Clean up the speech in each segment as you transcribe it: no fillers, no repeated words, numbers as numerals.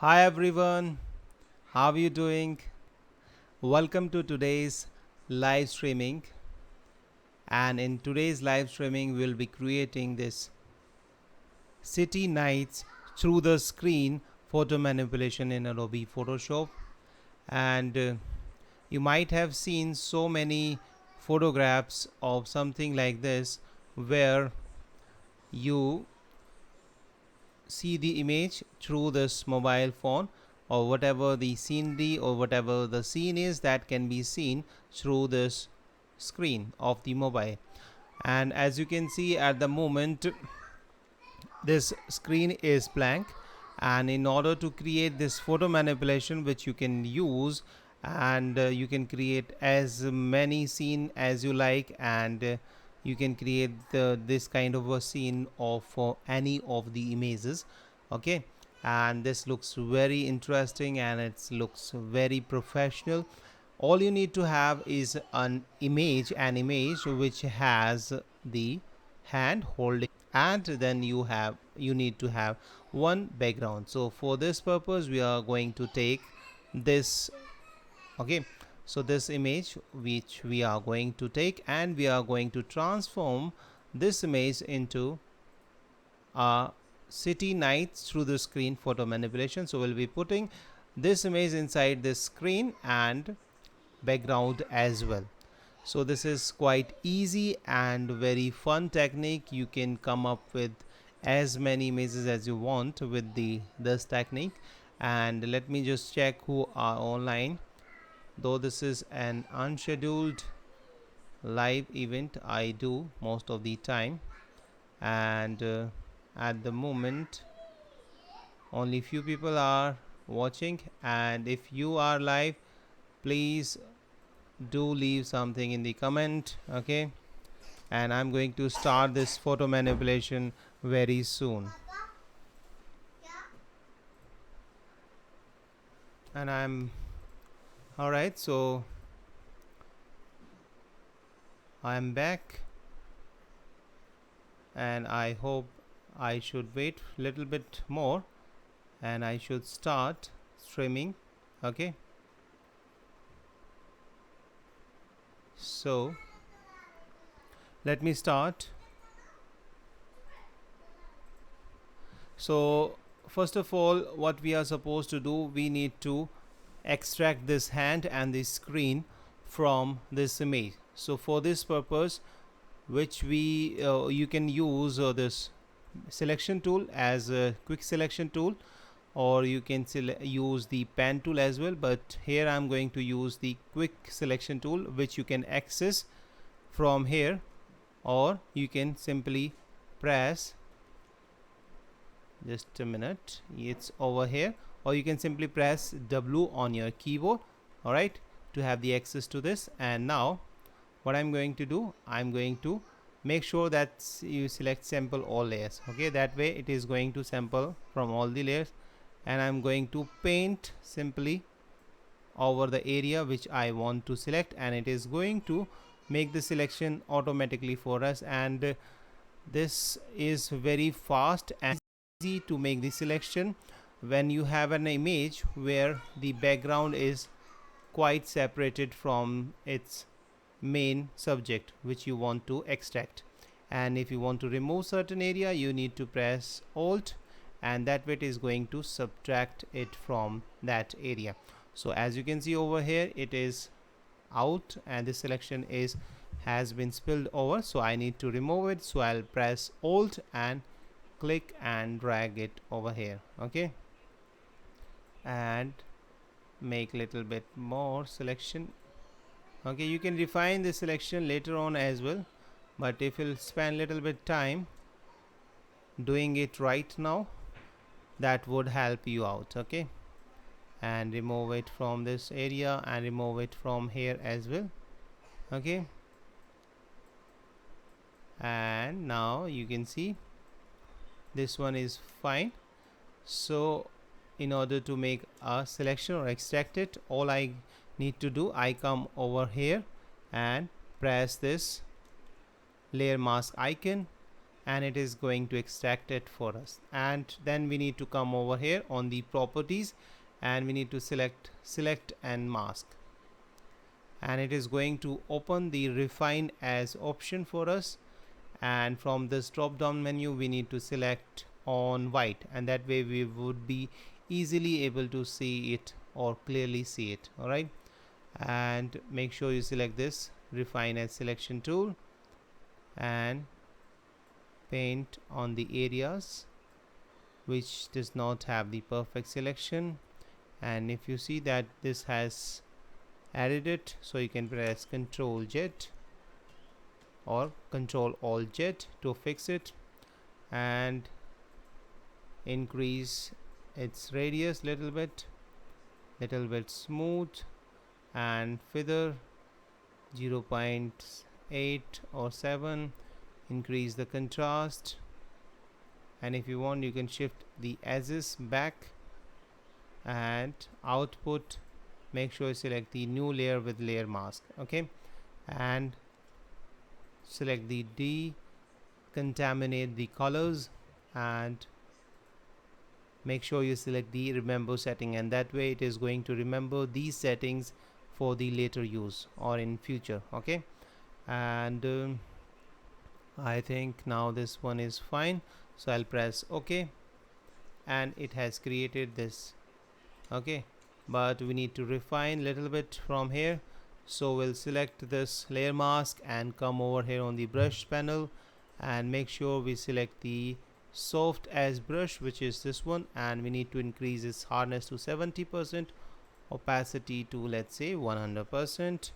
Hi everyone, how are you doing? Welcome to today's live streaming. And in today's live streaming, we'll be creating this city nights through the screen photo manipulation in Adobe Photoshop. And you might have seen so many photographs of something like this where you see the image through this mobile phone, or whatever the scenery or whatever the scene is that can be seen through this screen of the mobile. And as you can see at the moment, this screen is blank, and in order to create this photo manipulation which you can use, and you can create as many scene as you like, and you can create this kind of a scene of any of the images. Okay, and this looks very interesting and it looks very professional. All you need to have is an image which has the hand holding, and then you need to have one background. So for this purpose we are going to take this. Okay, so this image which we are going to take, and we are going to transform this image into a city nights through the screen photo manipulation. So we'll be putting this image inside this screen and background as well. So this is quite easy and very fun technique. You can come up with as many images as you want with this technique. And let me just check who are online. Though this is an unscheduled live event, I do most of the time, and at the moment only few people are watching. And if you are live, please do leave something in the comment. Okay, and I'm going to start this photo manipulation very soon. And I'm all right, so I'm back, and I hope I should wait a little bit more and I should start streaming. Okay, so let me start. So first of all, what we are supposed to do, we need to extract this hand and this screen from this image. So for this purpose, which we you can use this selection tool as a quick selection tool, or you can use the pen tool as well, but here I'm going to use the quick selection tool, which you can access from here, or you can simply press, just a minute, it's over here, or you can simply press W on your keyboard, alright, to have the access to this. And now what I'm going to do, I'm going to make sure that you select sample all layers. Okay, that way it is going to sample from all the layers, and I'm going to paint simply over the area which I want to select, and it is going to make the selection automatically for us. And this is very fast and easy to make the selection when you have an image where the background is quite separated from its main subject which you want to extract. And if you want to remove certain area, you need to press Alt, and that way it is going to subtract it from that area. So as you can see over here, it is out and the selection has been spilled over, so I need to remove it. So I'll press Alt and click and drag it over here. Okay, and make little bit more selection. Okay, you can refine the selection later on as well, but if you'll spend little bit time doing it right now, that would help you out. Okay, and remove it from this area and remove it from here as well. Okay, and now you can see this one is fine. So in order to make a selection or extract it, all I need to do, I come over here and press this layer mask icon, and it is going to extract it for us. And then we need to come over here on the properties, and we need to select and mask, and it is going to open the refine as option for us. And from this drop down menu we need to select on white, and that way we would be easily able to see it or clearly see it. All right, and make sure you select this refine as selection tool and paint on the areas which does not have the perfect selection. And if you see that this has added it, so you can press Ctrl J or Ctrl Alt J to fix it and increase its radius little bit smooth, and feather 0.8 or 7, increase the contrast, and if you want you can shift the edges back, and output make sure you select the new layer with layer mask. Okay, and select the decontaminate the colors, and make sure you select the remember setting, and that way it is going to remember these settings for the later use or in future. Okay, and I think now this one is fine, so I'll press OK, and it has created this. Okay, but we need to refine little bit from here, so we'll select this layer mask and come over here on the brush panel, and make sure we select the soft as brush, which is this one, and we need to increase its hardness to 70%, opacity to let's say 100%,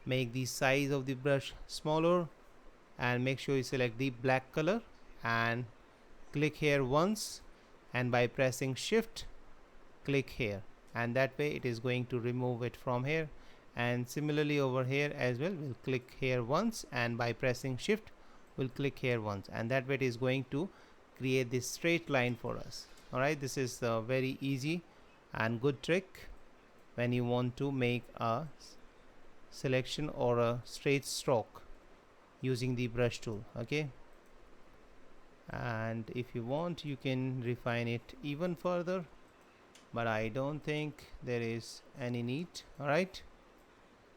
make the size of the brush smaller, and make sure you select the black color and click here once, and by pressing shift click here, and that way it is going to remove it from here. And similarly over here as well, we'll click here once, and by pressing shift we'll click here once, and that way it is going to create this straight line for us. All right, this is a very easy and good trick when you want to make a selection or a straight stroke using the brush tool. Okay, and if you want you can refine it even further, but I don't think there is any need. All right,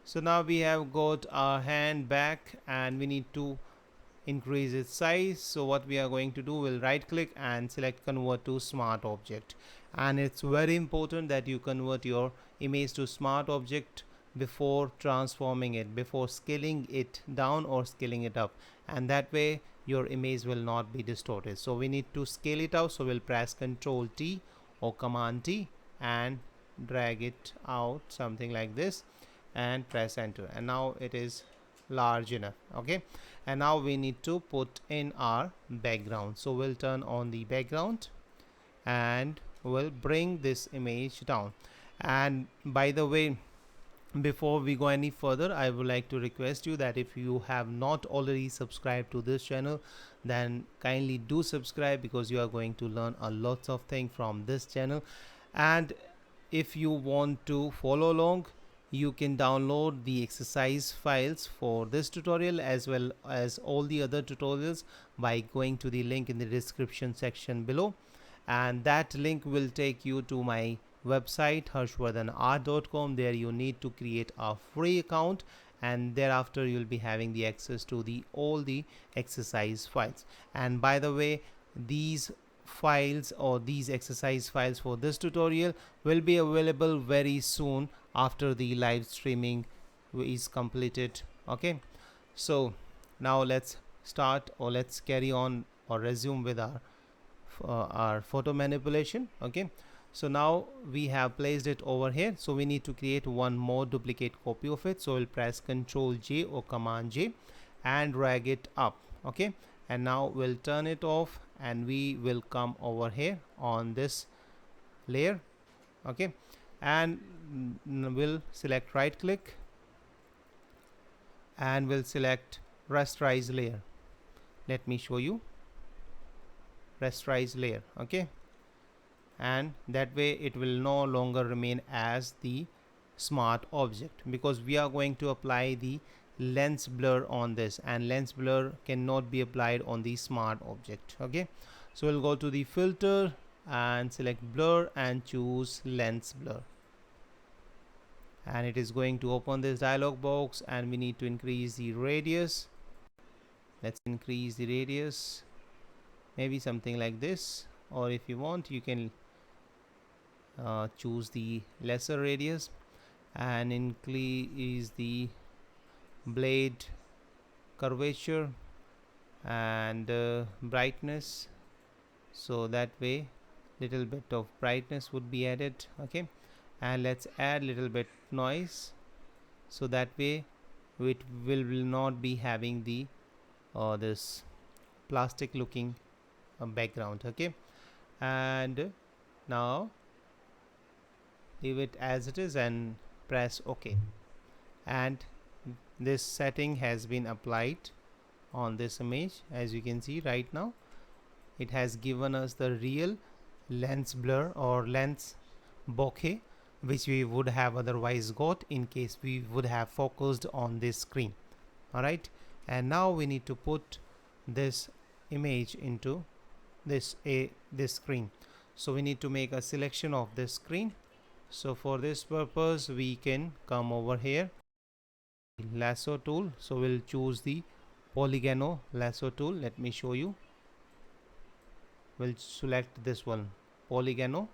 so now we have got our hand back, and we need to increase its size. So what we are going to do, we'll right click and select convert to smart object, and it's very important that you convert your image to smart object before transforming it, before scaling it down or scaling it up, and that way your image will not be distorted. So we need to scale it out, so we'll press Ctrl T or Command T and drag it out something like this and press enter, and now it is large enough. Okay, and now we need to put in our background, so we'll turn on the background and we'll bring this image down. And by the way, before we go any further, I would like to request you that if you have not already subscribed to this channel, then kindly do subscribe, because you are going to learn a lots of things from this channel. And if you want to follow along, you can download the exercise files for this tutorial as well as all the other tutorials by going to the link in the description section below, and that link will take you to my website harshvardhanart.com. there you need to create a free account, and thereafter you'll be having the access to the all the exercise files. And by the way, these files or these exercise files for this tutorial will be available very soon after the live streaming is completed. Okay, so now let's start, or let's carry on or resume with our photo manipulation. Okay, so now we have placed it over here, so we need to create one more duplicate copy of it. So we'll press Ctrl J or Command J and drag it up. Okay, and now we'll turn it off, and we will come over here on this layer. Okay, and we'll select right click and we'll select rasterize layer. Let me show you rasterize layer. Okay, and that way it will no longer remain as the smart object, because we are going to apply the lens blur on this, and lens blur cannot be applied on the smart object. Okay, so we'll go to the filter and select blur and choose lens blur, and it is going to open this dialog box, and we need to increase the radius. Let's increase the radius, maybe something like this, or if you want you can choose the lesser radius, and increase the blade curvature and brightness, so that way little bit of brightness would be added. Okay, and let's add little bit noise, so that way it will not be having the this plastic looking background. Okay, and now leave it as it is and press OK, and this setting has been applied on this image. As you can see right now, it has given us the real lens blur or lens bokeh, which we would have otherwise got in case we would have focused on this screen. Alright, and now we need to put this image into this screen. So we need to make a selection of this screen. So for this purpose we can come over here, lasso tool. So we'll choose the polygonal lasso tool. Let me show you. We'll select this one, polygonal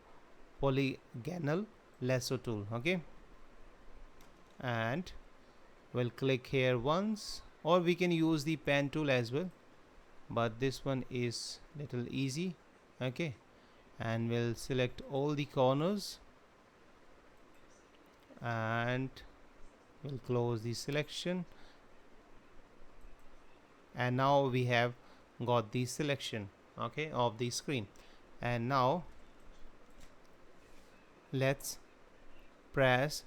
lasso tool. Okay, and we'll click here once, or we can use the pen tool as well, but this one is little easy. Okay, and we'll select all the corners, and we'll close the selection, and now we have got the selection, okay, of the screen. And now let's press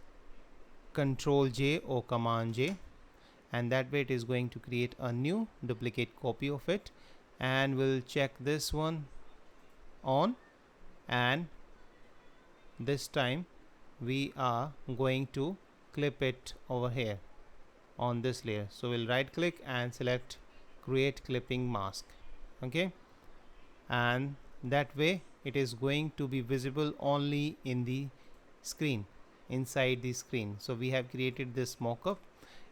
Ctrl J or Command J, and that way it is going to create a new duplicate copy of it, and we'll check this one on, and this time we are going to clip it over here on this layer. So we'll right click and select create clipping mask. Okay, and that way it is going to be visible only in the screen, inside the screen. So we have created this mockup,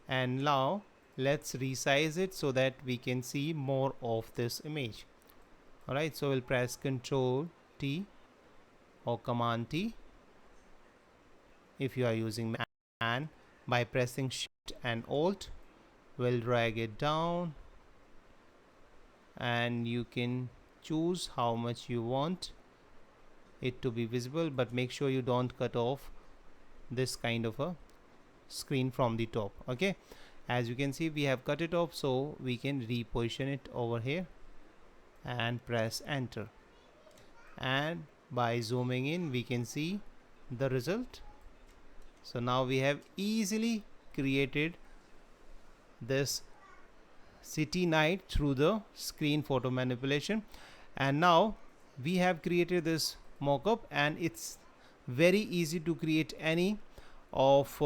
and now let's resize it so that we can see more of this image. Alright, so we'll press Ctrl T or Command T if you are using Mac, and by pressing Shift and Alt we'll drag it down, and you can choose how much you want it to be visible, but make sure you don't cut off this kind of a screen from the top. Okay, as you can see we have cut it off, so we can reposition it over here and press enter, and by zooming in we can see the result. So now we have easily created this city night through the screen photo manipulation, and now we have created this mockup, and it's very easy to create any of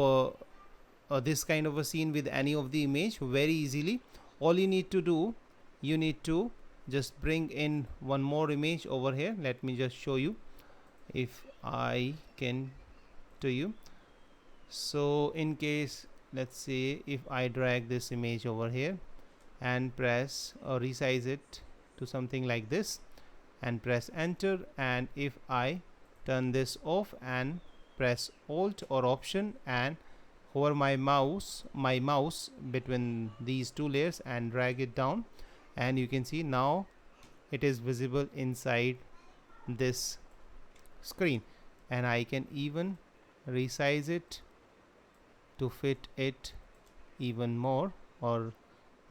this kind of a scene with any of the image very easily. All you need to do, you need to just bring in one more image over here. Let me just show you if I can to you. So in case, let's say if I drag this image over here and press or resize it to something like this and press enter, and if I turn this off and press Alt or Option and hover my mouse between these two layers and drag it down, and you can see now it is visible inside this screen, and I can even resize it to fit it even more or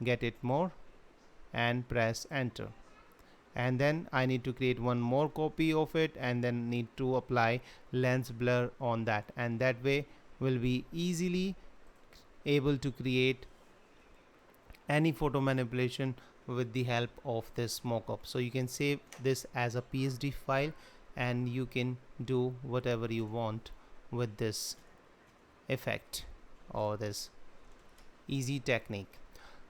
get it more and press enter. And then I need to create one more copy of it, and then need to apply lens blur on that, and that way will be easily able to create any photo manipulation with the help of this mockup. So you can save this as a PSD file, and you can do whatever you want with this effect or this easy technique.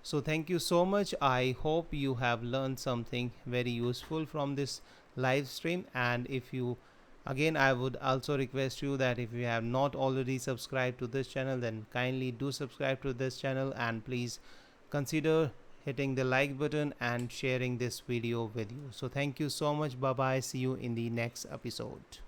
So thank you so much. I hope you have learned something very useful from this live stream. And if you, again, I would also request you that if you have not already subscribed to this channel, then kindly do subscribe to this channel, and please consider hitting the like button and sharing this video with you. So thank you so much. Bye bye. See you in the next episode.